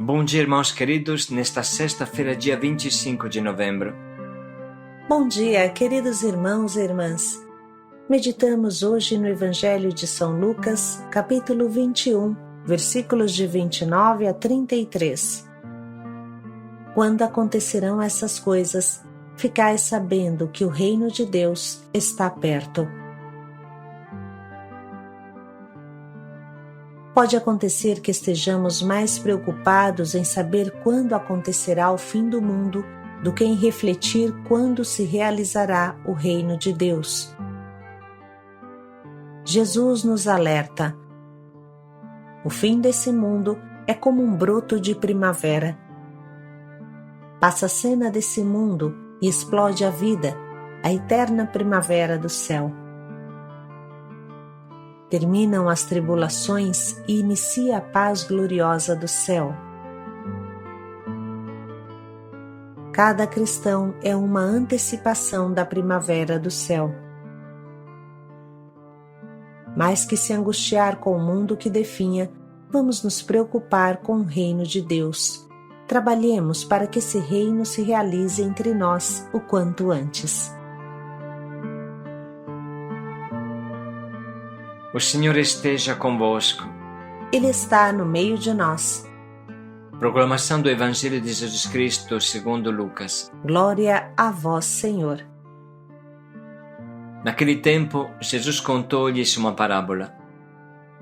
Bom dia, irmãos queridos, nesta sexta-feira, dia 25 de novembro. Bom dia, queridos irmãos e irmãs. Meditamos hoje no Evangelho de São Lucas, capítulo 21, versículos de 29 a 33. Quando acontecerão essas coisas, ficai sabendo que o reino de Deus está perto. Pode acontecer que estejamos mais preocupados em saber quando acontecerá o fim do mundo do que em refletir quando se realizará o reino de Deus. Jesus nos alerta: o fim desse mundo é como um broto de primavera. Passa a cena desse mundo e explode a vida, a eterna primavera do céu. Terminam as tribulações e inicia a paz gloriosa do céu. Cada cristão é uma antecipação da primavera do céu. Mais que se angustiar com o mundo que definha, vamos nos preocupar com o reino de Deus. Trabalhemos para que esse reino se realize entre nós o quanto antes. O Senhor esteja convosco. Ele está no meio de nós. Proclamação do Evangelho de Jesus Cristo segundo Lucas. Glória a vós, Senhor. Naquele tempo, Jesus contou-lhes uma parábola.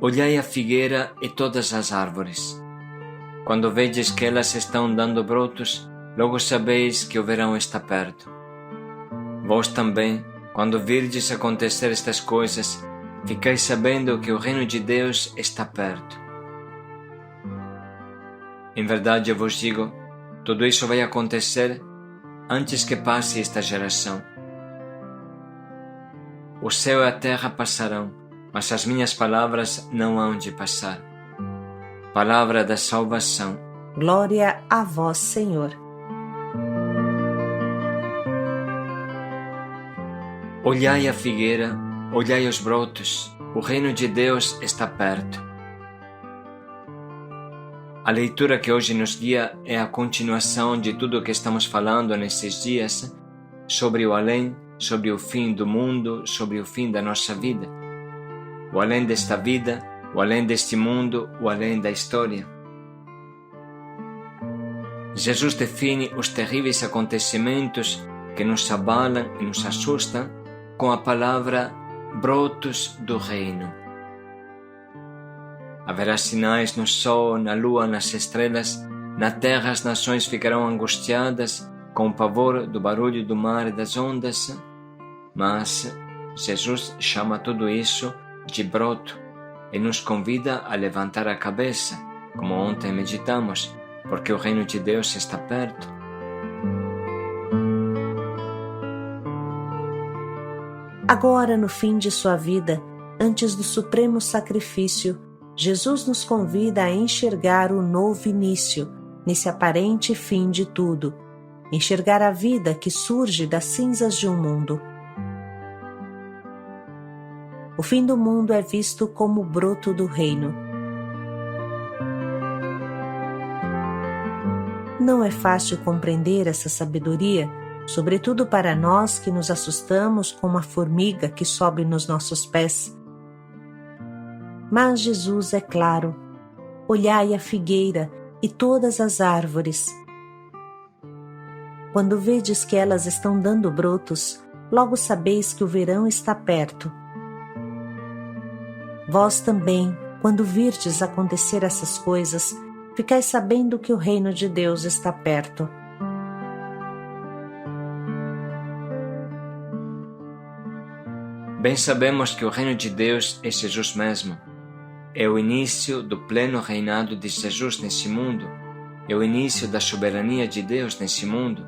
Olhai a figueira e todas as árvores. Quando vedes que elas estão dando brotos, logo sabeis que o verão está perto. Vós também, quando virdes acontecer estas coisas, ficai sabendo que o reino de Deus está perto. Em verdade eu vos digo, tudo isso vai acontecer antes que passe esta geração. O céu e a terra passarão, mas as minhas palavras não hão de passar. Palavra da salvação. Glória a vós, Senhor. Olhai a figueira, olhai os brotos, o reino de Deus está perto. A leitura que hoje nos guia é a continuação de tudo o que estamos falando nesses dias sobre o além, sobre o fim do mundo, sobre o fim da nossa vida. O além desta vida, o além deste mundo, o além da história. Jesus define os terríveis acontecimentos que nos abalam e nos assustam com a palavra brotos do reino. Haverá sinais no sol, na lua, nas estrelas, na terra as nações ficarão angustiadas com o pavor do barulho do mar e das ondas, mas Jesus chama tudo isso de broto e nos convida a levantar a cabeça, como ontem meditamos, porque o reino de Deus está perto. Agora, no fim de sua vida, antes do supremo sacrifício, Jesus nos convida a enxergar o novo início, nesse aparente fim de tudo, enxergar a vida que surge das cinzas de um mundo. O fim do mundo é visto como o broto do reino. Não é fácil compreender essa sabedoria, sobretudo para nós que nos assustamos com uma formiga que sobe nos nossos pés. Mas Jesus é claro: olhai a figueira e todas as árvores. Quando vedes que elas estão dando brotos, logo sabeis que o verão está perto. Vós também, quando virdes acontecer essas coisas, ficai sabendo que o reino de Deus está perto. Bem sabemos que o reino de Deus é Jesus mesmo. É o início do pleno reinado de Jesus nesse mundo. É o início da soberania de Deus nesse mundo.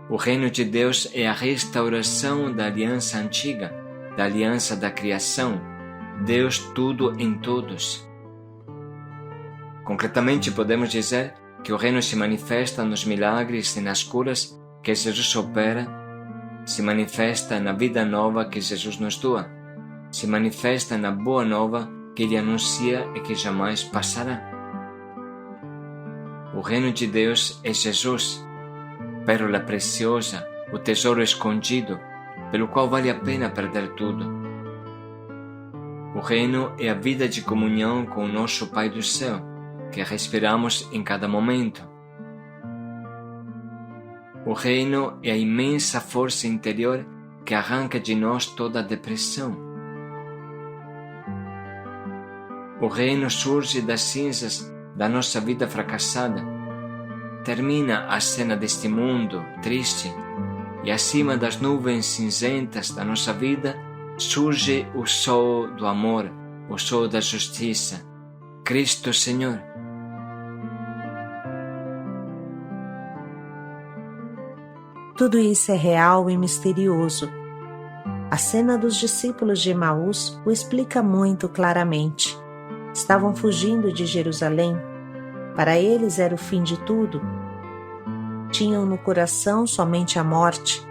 O reino de Deus é a restauração da aliança antiga, da aliança da criação. Deus tudo em todos. Concretamente podemos dizer que o reino se manifesta nos milagres e nas curas que Jesus opera, se manifesta na vida nova que Jesus nos doa, se manifesta na boa nova que Ele anuncia e que jamais passará. O reino de Deus é Jesus, pérola preciosa, o tesouro escondido, pelo qual vale a pena perder tudo. O reino é a vida de comunhão com o nosso Pai do céu, que respiramos em cada momento. O reino é a imensa força interior que arranca de nós toda a depressão. O reino surge das cinzas da nossa vida fracassada. Termina a cena deste mundo triste e acima das nuvens cinzentas da nossa vida surge o sol do amor, o sol da justiça, Cristo Senhor. Tudo isso é real e misterioso. A cena dos discípulos de Emaús o explica muito claramente. Estavam fugindo de Jerusalém. Para eles era o fim de tudo. Tinham no coração somente a morte.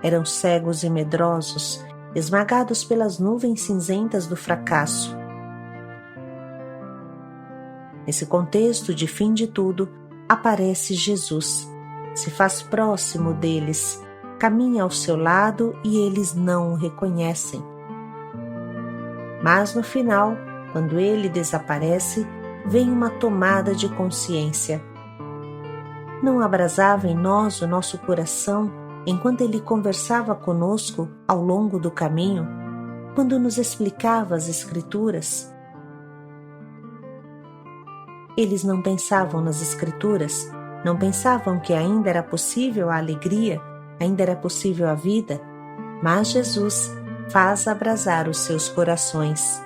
Eram cegos e medrosos, esmagados pelas nuvens cinzentas do fracasso. Nesse contexto de fim de tudo, aparece Jesus. Se faz próximo deles, caminha ao seu lado e eles não o reconhecem. Mas no final, quando ele desaparece, vem uma tomada de consciência. Não abrasava em nós o nosso coração enquanto ele conversava conosco ao longo do caminho, quando nos explicava as Escrituras? Eles não pensavam nas Escrituras, não pensavam que ainda era possível a alegria, ainda era possível a vida, mas Jesus faz abrasar os seus corações.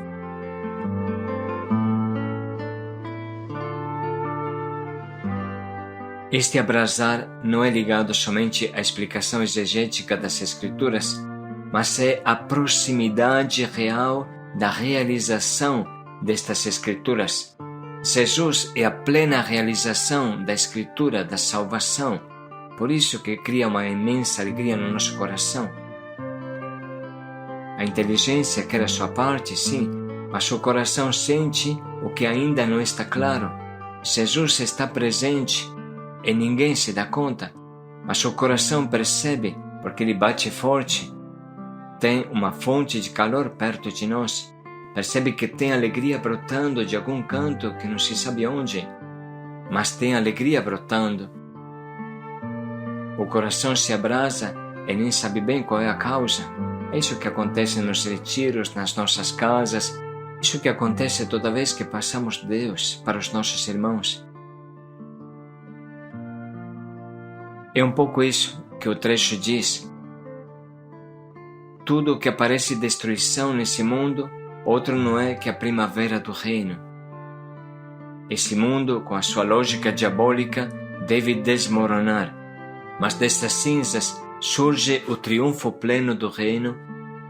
Este abrasar não é ligado somente à explicação exegética das Escrituras, mas é a proximidade real da realização destas Escrituras. Jesus é a plena realização da Escritura da salvação, por isso que cria uma imensa alegria no nosso coração. A inteligência quer a sua parte, sim, mas o coração sente o que ainda não está claro. Jesus está presente e ninguém se dá conta, mas o coração percebe porque ele bate forte. Tem uma fonte de calor perto de nós. Percebe que tem alegria brotando de algum canto que não se sabe onde, mas tem alegria brotando. O coração se abrasa e nem sabe bem qual é a causa. É isso que acontece nos retiros, nas nossas casas, isso que acontece toda vez que passamos Deus para os nossos irmãos. É um pouco isso que o trecho diz. Tudo o que parece destruição nesse mundo, outro não é que a primavera do reino. Esse mundo, com a sua lógica diabólica, deve desmoronar, mas destas cinzas surge o triunfo pleno do reino,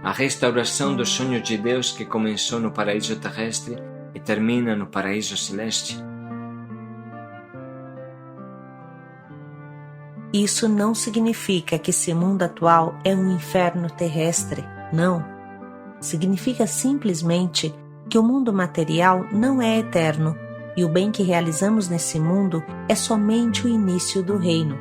a restauração do sonho de Deus que começou no paraíso terrestre e termina no paraíso celeste. Isso não significa que esse mundo atual é um inferno terrestre, não. Significa simplesmente que o mundo material não é eterno e o bem que realizamos nesse mundo é somente o início do reino.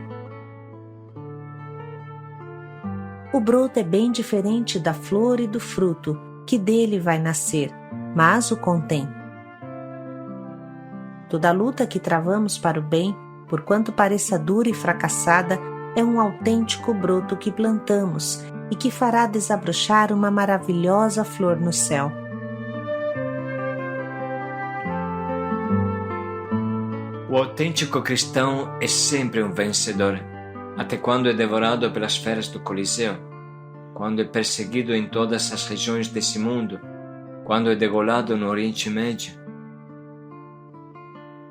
O broto é bem diferente da flor e do fruto que dele vai nascer, mas o contém. Toda luta que travamos para o bem, por quanto pareça dura e fracassada, é um autêntico broto que plantamos e que fará desabrochar uma maravilhosa flor no céu. O autêntico cristão é sempre um vencedor, até quando é devorado pelas feras do Coliseu, quando é perseguido em todas as regiões desse mundo, quando é degolado no Oriente Médio.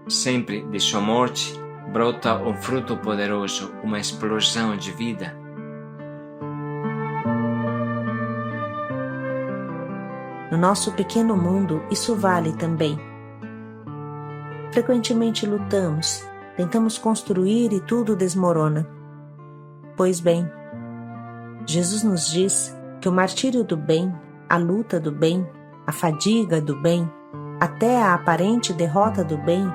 Sempre de sua morte brota um fruto poderoso, uma explosão de vida. No nosso pequeno mundo, isso vale também. Frequentemente lutamos, tentamos construir e tudo desmorona. Pois bem, Jesus nos diz que o martírio do bem, a luta do bem, a fadiga do bem, até a aparente derrota do bem,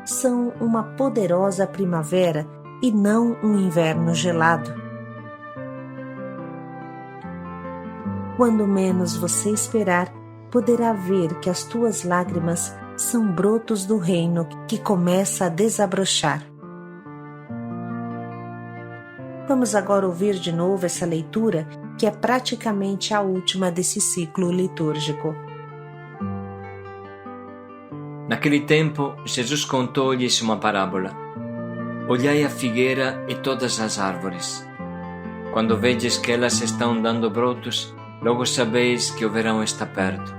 são uma poderosa primavera e não um inverno gelado. Quando menos você esperar, poderá ver que as tuas lágrimas são brotos do reino que começa a desabrochar. Vamos agora ouvir de novo essa leitura, que é praticamente a última desse ciclo litúrgico. Naquele tempo, Jesus contou-lhes uma parábola. Olhai a figueira e todas as árvores. Quando vedes que elas estão dando brotos, logo sabeis que o verão está perto.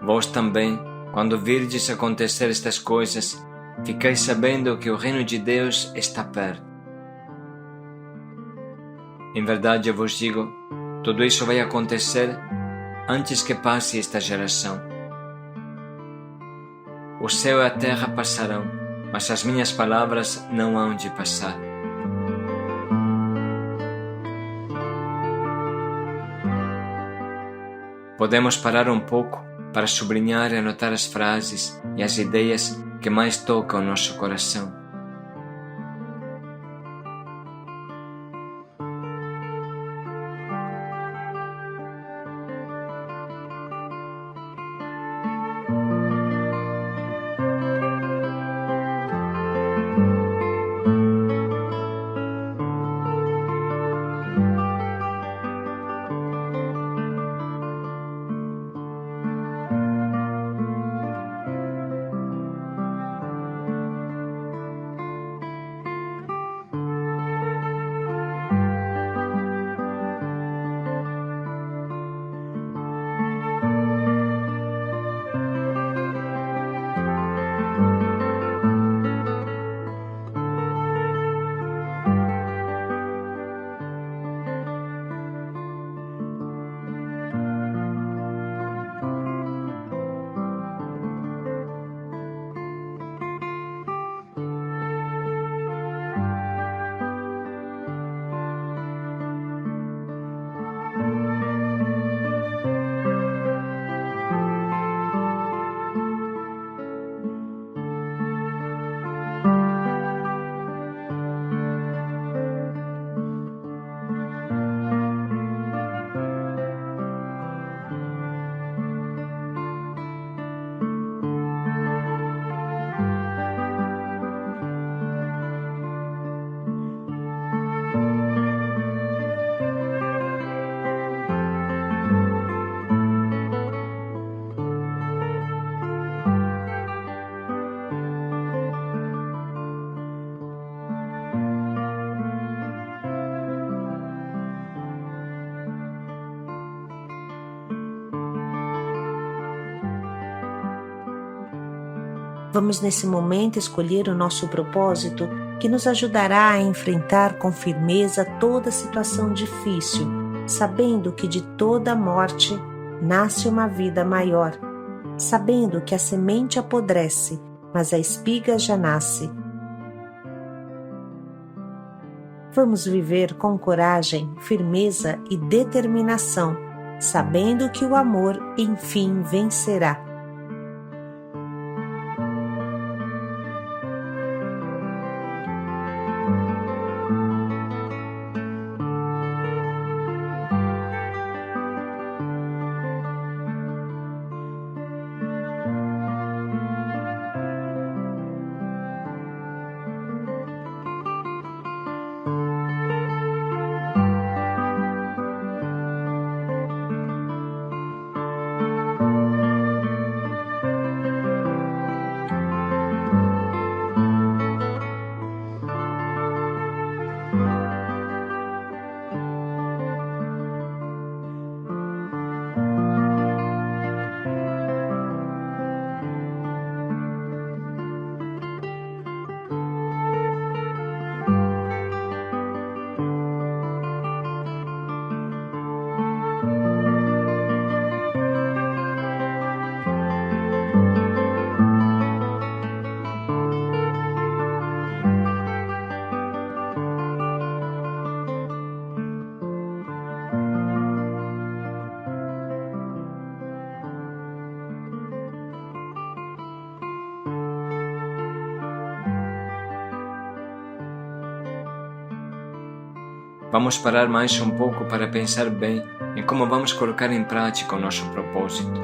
Vós também, quando virdes acontecer estas coisas, ficais sabendo que o reino de Deus está perto. Em verdade eu vos digo, tudo isso vai acontecer antes que passe esta geração. O céu e a terra passarão, mas as minhas palavras não hão de passar. Podemos parar um pouco para sublinhar e anotar as frases e as ideias que mais tocam o nosso coração. Vamos nesse momento escolher o nosso propósito, que nos ajudará a enfrentar com firmeza toda situação difícil, sabendo que de toda morte nasce uma vida maior, sabendo que a semente apodrece, mas a espiga já nasce. Vamos viver com coragem, firmeza e determinação, sabendo que o amor, enfim, vencerá. Vamos parar mais um pouco para pensar bem em como vamos colocar em prática o nosso propósito.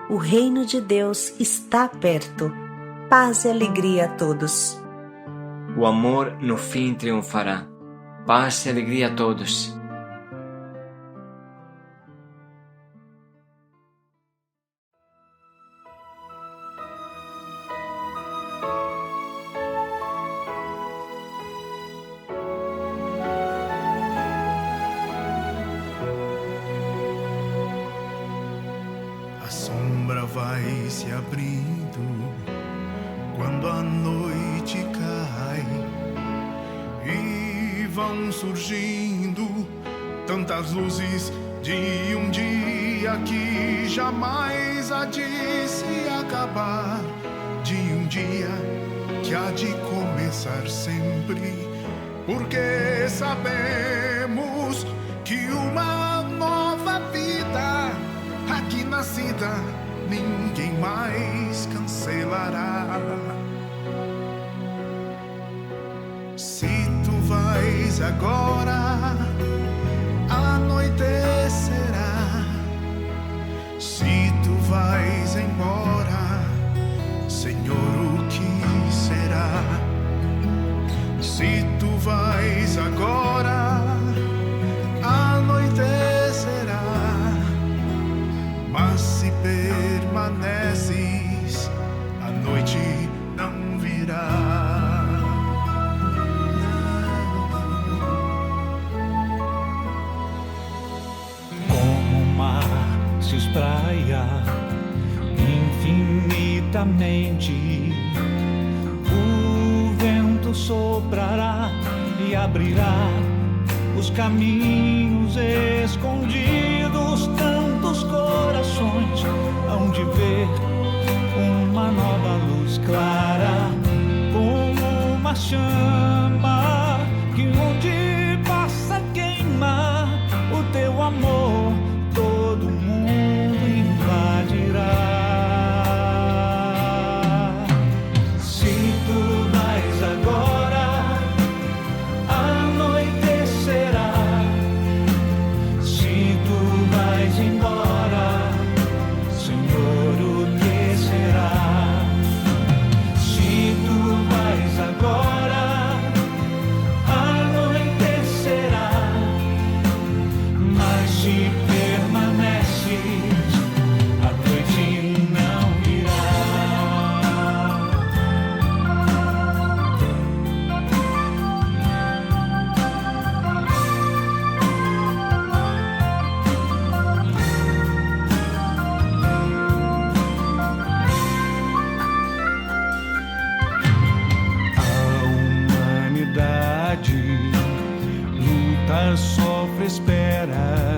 O reino de Deus está perto. Paz e alegria a todos. O amor no fim triunfará. Paz e alegria a todos. A sombra vai se abrindo quando a noite cai e vão surgindo tantas luzes de um dia que jamais há de se acabar, de um dia que há de começar sempre, porque sabemos que uma nova vida aqui nascida ninguém mais cancelará. Se tu vais agora, anoitecerá. Se tu vais embora, Senhor, o que será? Se tu vais agora, anoitecerá. Mas se permaneces, a noite não virá. Como o mar se espraia infinitamente, o vento soprará e abrirá os caminhos escondidos. Tantos corações hão de ver uma nova luz clara, como uma chama que onde passa queima o teu amor, todo mundo invadirá. Se tu vais agora, anoitecerá. Se tu vais embora, Senhor, o que será? Se tu vais agora, anoitecerá. Mas se permaneces, a noite não virá. A humanidade luta, sofre, espera